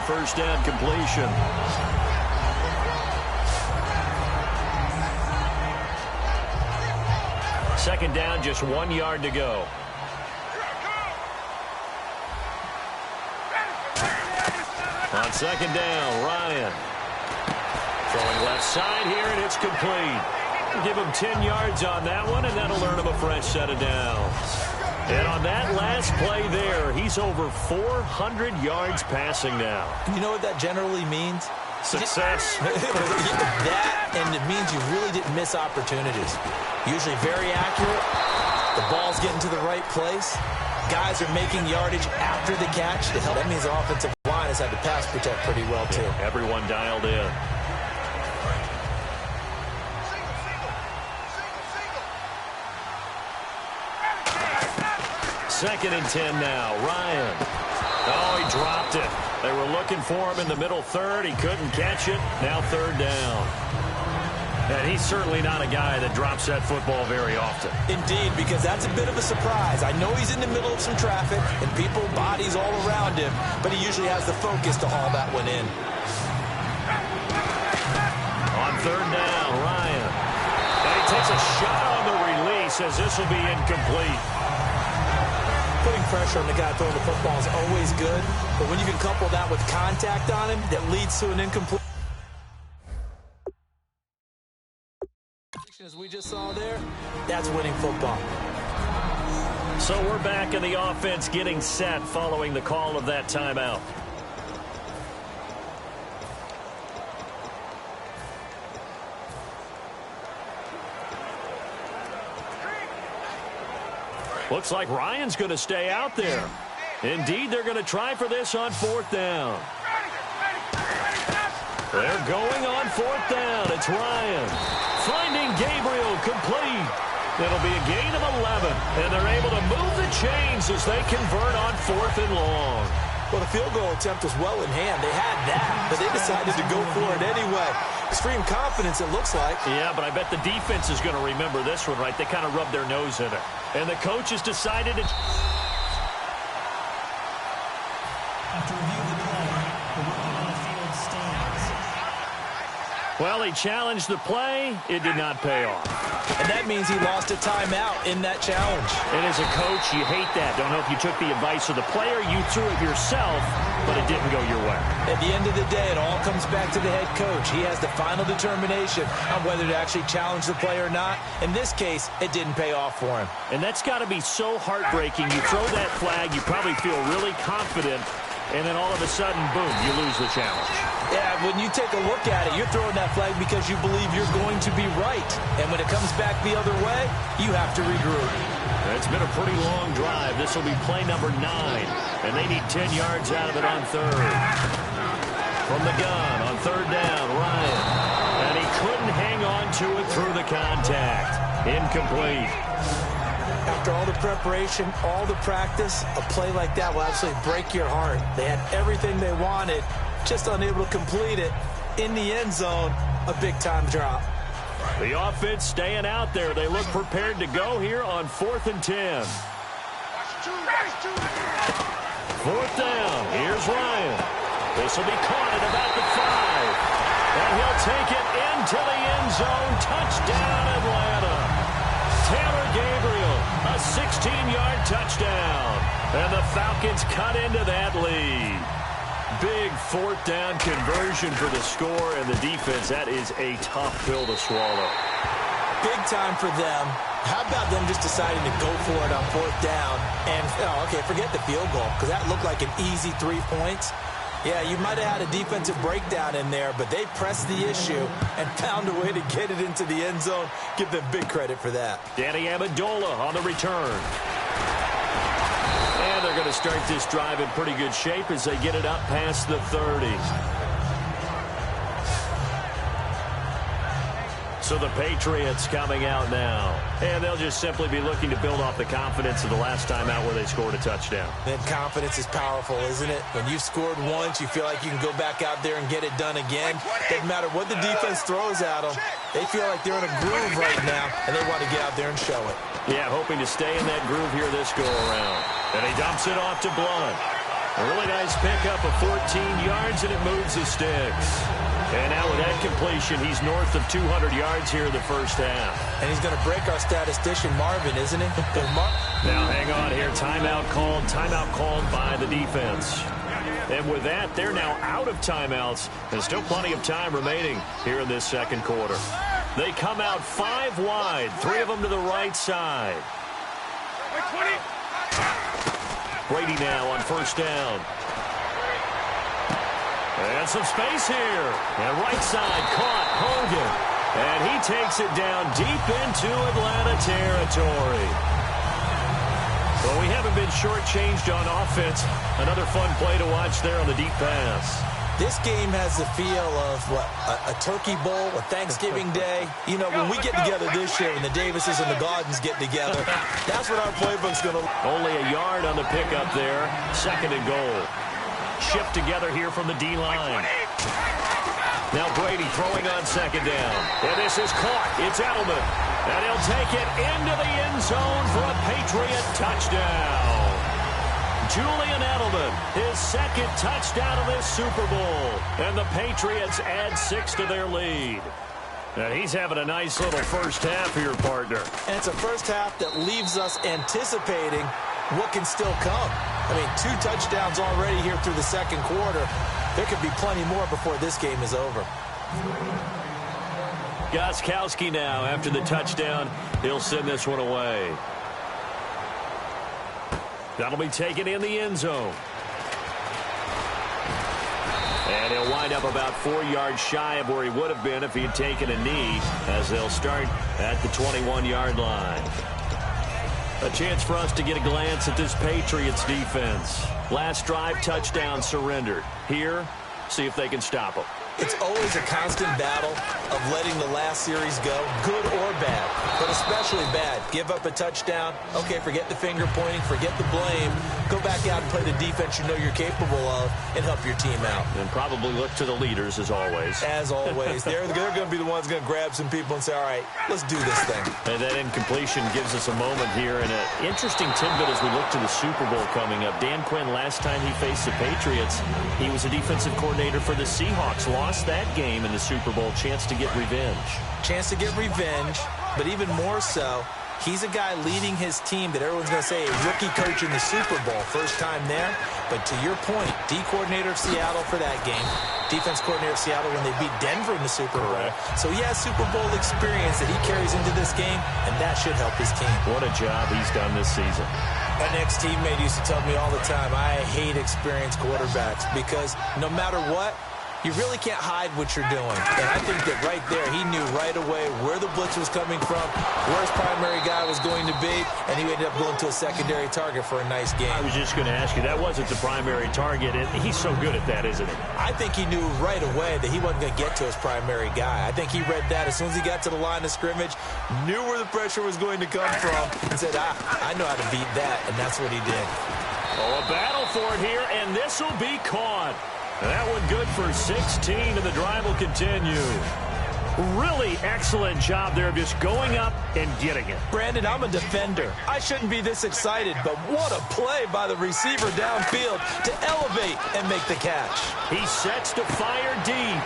first down completion. Second down, just 1 yard to go. On second down, Ryan. Throwing left side here, and it's complete. Give him 10 yards on that one, and that'll earn him a fresh set of downs. And on that last play there, he's over 400 yards passing now. You know what that generally means? Success. That, and it means you really didn't miss opportunities. Usually very accurate. The ball's getting to the right place. Guys are making yardage after the catch. That means the offensive line has had to pass protect pretty well, too. Yeah, everyone dialed in. Second and 10 now. Ryan. Oh, he dropped it. They were looking for him in the middle third. He couldn't catch it. Now third down. And he's certainly not a guy that drops that football very often. Indeed, because that's a bit of a surprise. I know he's in the middle of some traffic and people, bodies all around him, but he usually has the focus to haul that one in. On third down, Ryan. And he takes a shot on the release as this will be incomplete. Putting pressure on the guy throwing the football is always good, but when you can couple that with contact on him, that leads to an incomplete. As we just saw there, that's winning football. So we're back in the offense getting set following the call of that timeout. Looks like Ryan's going to stay out there. Indeed, they're going to try for this on fourth down. They're going on fourth down. It's Ryan. Finding Gabriel complete. It'll be a gain of 11, and they're able to move the chains as they convert on fourth and long. Well, the field goal attempt was well in hand. They had that, but they decided to go for it anyway. Extreme confidence, it looks like. Yeah, but I bet the defense is going to remember this one, right? They kind of rubbed their nose in it. And the coach has decided to... After review of the play, the rookie on the field stands. Well, he challenged the play. It did not pay off. And that means he lost a timeout in that challenge. And as a coach, you hate that. Don't know if you took the advice of the player. You threw it yourself, but it didn't go your way. At the end of the day, it all comes back to the head coach. He has the final determination on whether to actually challenge the play or not. In this case, it didn't pay off for him. And that's got to be so heartbreaking. You throw that flag, you probably feel really confident, and then all of a sudden, boom, you lose the challenge. Yeah, when you take a look at it, you're throwing that flag because you believe you're going to be right. And when it comes back the other way, you have to regroup. It's been a pretty long drive. This will be play number 9, and they need 10 yards out of it on third. From the gun on third down, Ryan. And he couldn't hang on to it through the contact. Incomplete. After all the preparation, all the practice, a play like that will absolutely break your heart. They had everything they wanted, just unable to complete it. In the end zone, a big-time drop. The offense staying out there. They look prepared to go here on 4th and 10. Fourth down. Here's Ryan. This will be caught at about the 5. And he'll take it into the end zone. Touchdown, Atlanta. Taylor Gabriel, a 16-yard touchdown. And the Falcons cut into that lead. Big fourth down conversion for the score, and the defense, that is a tough pill to swallow. Big time for them. How about them just deciding to go for it on fourth down? And, okay, forget the field goal, because that looked like an easy 3 points. Yeah, you might have had a defensive breakdown in there, but they pressed the issue and found a way to get it into the end zone. Give them big credit for that. Danny Amendola on the return. And they're going to start this drive in pretty good shape as they get it up past the 30. So the Patriots coming out now. And they'll just simply be looking to build off the confidence of the last time out where they scored a touchdown. Then confidence is powerful, isn't it? When you've scored once, you feel like you can go back out there and get it done again. Doesn't matter what the defense throws at them. They feel like they're in a groove right now, and they want to get out there and show it. Yeah, hoping to stay in that groove here this go-around. And he dumps it off to Blunt. A really nice pickup of 14 yards, and it moves the sticks. And now with that completion, he's north of 200 yards here in the first half. And he's going to break our statistician, Marvin, isn't he? Now, hang on here. Timeout called by the defense. And with that, they're now out of timeouts. There's still plenty of time remaining here in this second quarter. They come out 5 wide, 3 of them to the right side. Brady now on first down. And some space here. And right side caught Hogan. And he takes it down deep into Atlanta territory. Well, we haven't been shortchanged on offense. Another fun play to watch there on the deep pass. This game has the feel of, a Turkey Bowl, a Thanksgiving Day. You know, when we get together this year, when the Davises and the Gardens get together, that's what our playbook's going to... Only a yard on the pickup there. 2nd and goal. Shift together here from the D-line. Now Brady throwing on 2nd down. And this is caught. It's Edelman. And he'll take it into the end zone for a Patriot touchdown. Julian Edelman, his 2nd touchdown of this Super Bowl. And the Patriots add 6 to their lead. And he's having a nice little first half here, partner. And it's a first half that leaves us anticipating what can still come. I mean, 2 touchdowns already here through the second quarter. There could be plenty more before this game is over. Gostkowski now, after the touchdown, he'll send this one away. That'll be taken in the end zone. And he'll wind up about 4 yards shy of where he would have been if he had taken a knee, as they'll start at the 21-yard line. A chance for us to get a glance at this Patriots defense. Last drive, touchdown surrendered. Here, see if they can stop them. It's always a constant battle of letting the last series go, good or bad, but especially bad. Give up a touchdown. Okay, forget the finger pointing, forget the blame. Go back out and play the defense you know you're capable of and help your team out. And probably look to the leaders, as always. As always. They're going to be the ones going to grab some people and say, all right, let's do this thing. And that incompletion gives us a moment here, and an interesting tidbit as we look to the Super Bowl coming up. Dan Quinn, last time he faced the Patriots, he was a defensive coordinator for the Seahawks. Lost that game in the Super Bowl. Chance to get revenge. Chance to get revenge, but even more so, he's a guy leading his team that everyone's going to say a rookie coach in the Super Bowl. First time there. But to your point, D coordinator of Seattle for that game. Defense coordinator of Seattle when they beat Denver in the Super Bowl. So he has Super Bowl experience that he carries into this game, and that should help his team. What a job he's done this season. My next teammate used to tell me all the time, I hate experienced quarterbacks because no matter what, you really can't hide what you're doing. And I think that right there, he knew right away where the blitz was coming from, where his primary guy was going to be, and he ended up going to a secondary target for a nice game. I was just going to ask you, that wasn't the primary target. He's so good at that, isn't he? I think he knew right away that he wasn't going to get to his primary guy. I think he read that as soon as he got to the line of scrimmage, knew where the pressure was going to come from, and said, I know how to beat that, and that's what he did. Oh, a battle for it here, and this will be caught. That one good for 16, and the drive will continue. Really excellent job there of just going up and getting it. Brandon, I'm a defender. I shouldn't be this excited, but what a play by the receiver downfield to elevate and make the catch. He sets to fire deep.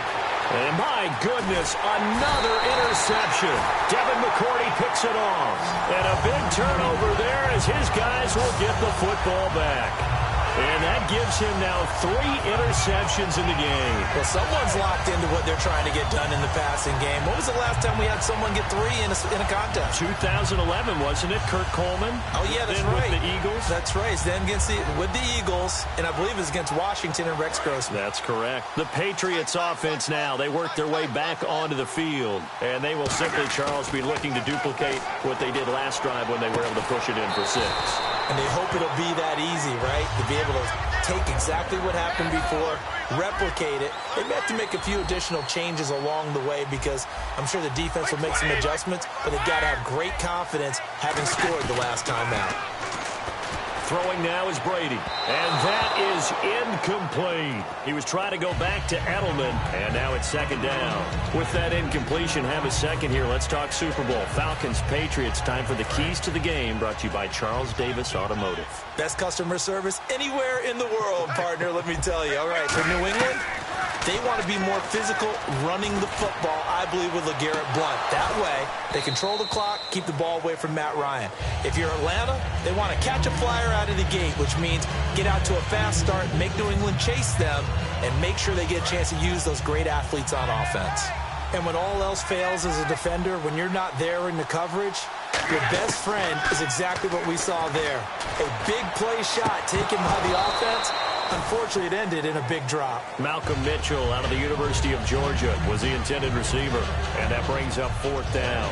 And my goodness, another interception. Devin McCourty picks it off. And a big turnover there as his guys will get the football back. And that gives him now 3 interceptions in the game. Well, someone's locked into what they're trying to get done in the passing game. When was the last time we had someone get 3 in a contest? 2011, wasn't it? Kurt Coleman. Oh, yeah, that's then right. With the Eagles. That's right. Then with the Eagles, and I believe it's against Washington and Rex Grossman. That's correct. The Patriots offense now, they work their way back onto the field. And they will simply, Charles, be looking to duplicate what they did last drive when they were able to push it in for 6. And they hope it'll be that easy, right? To be able to take exactly what happened before, replicate it. They may have to make a few additional changes along the way because I'm sure the defense will make some adjustments, but they've got to have great confidence having scored the last time out. Throwing now is Brady. And that is incomplete. He was trying to go back to Edelman, and now it's second down. With that incompletion, have a second here. Let's talk Super Bowl. Falcons, Patriots, time for the keys to the game, brought to you by Charles Davis Automotive. Best customer service anywhere in the world, partner, let me tell you. All right, for New England, they want to be more physical running the football, I believe, with LeGarrette Blount. That way, they control the clock, keep the ball away from Matt Ryan. If you're Atlanta, they want to catch a flyer out of the gate, which means get out to a fast start, make New England chase them, and make sure they get a chance to use those great athletes on offense. And when all else fails as a defender, when you're not there in the coverage, your best friend is exactly what we saw there. A big play shot taken by the offense. Unfortunately, it ended in a big drop. Malcolm Mitchell out of the University of Georgia was the intended receiver, and that brings up fourth down.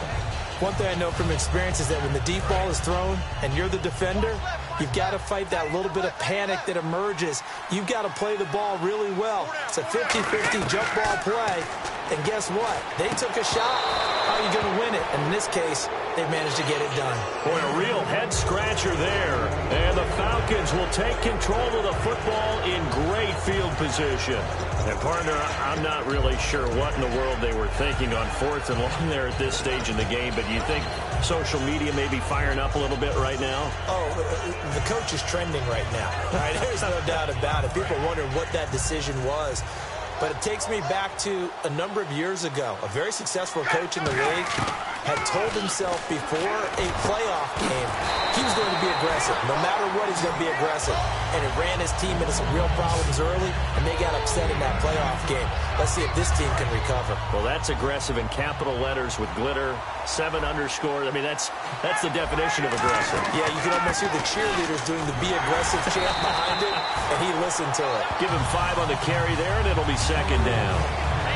One thing I know from experience is that when the deep ball is thrown and you're the defender, you've got to fight that little bit of panic that emerges. You've got to play the ball really well. It's a 50-50 jump ball play. And guess what? They took a shot. How are you going to win it? And in this case, they managed to get it done. Boy, a real head-scratcher there. And the Falcons will take control of the football in great field position. And, partner, I'm not really sure what in the world they were thinking on fourth and long there at this stage in the game. But do you think social media may be firing up a little bit right now? Oh, the coach is trending right now. Right? There's no doubt about it. People wonder what that decision was. But it takes me back to a number of years ago. A very successful coach in the league had told himself before a playoff game he was going to be aggressive. No matter what, he's going to be aggressive. And it ran his team into some real problems early, and they got upset in that playoff game. Let's see if this team can recover. Well, that's aggressive in capital letters with glitter, 7 underscore. I mean, that's the definition of aggressive. Yeah, you can almost hear the cheerleaders doing the be aggressive chant behind it, and he listened to it. Give him 5 on the carry there, and it'll be second down.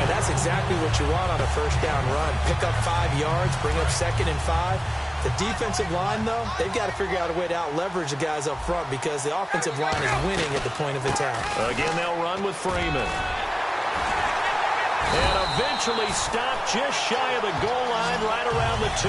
And that's exactly what you want on a first down run. Pick up 5 yards, bring up 2nd and 5. The defensive line, though, they've got to figure out a way to out-leverage the guys up front because the offensive line is winning at the point of attack. Again, they'll run with Freeman. And eventually stopped just shy of the goal line right around the 2.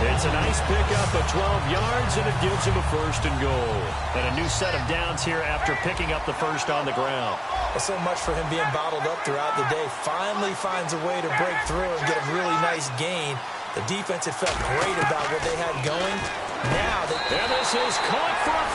It's a nice pickup of 12 yards, and it gives him a first and goal. And a new set of downs here after picking up the first on the ground. Well, so much for him being bottled up throughout the day. Finally finds a way to break through and get a really nice gain. The defense had felt great about what they had going. Now they... And this is caught for a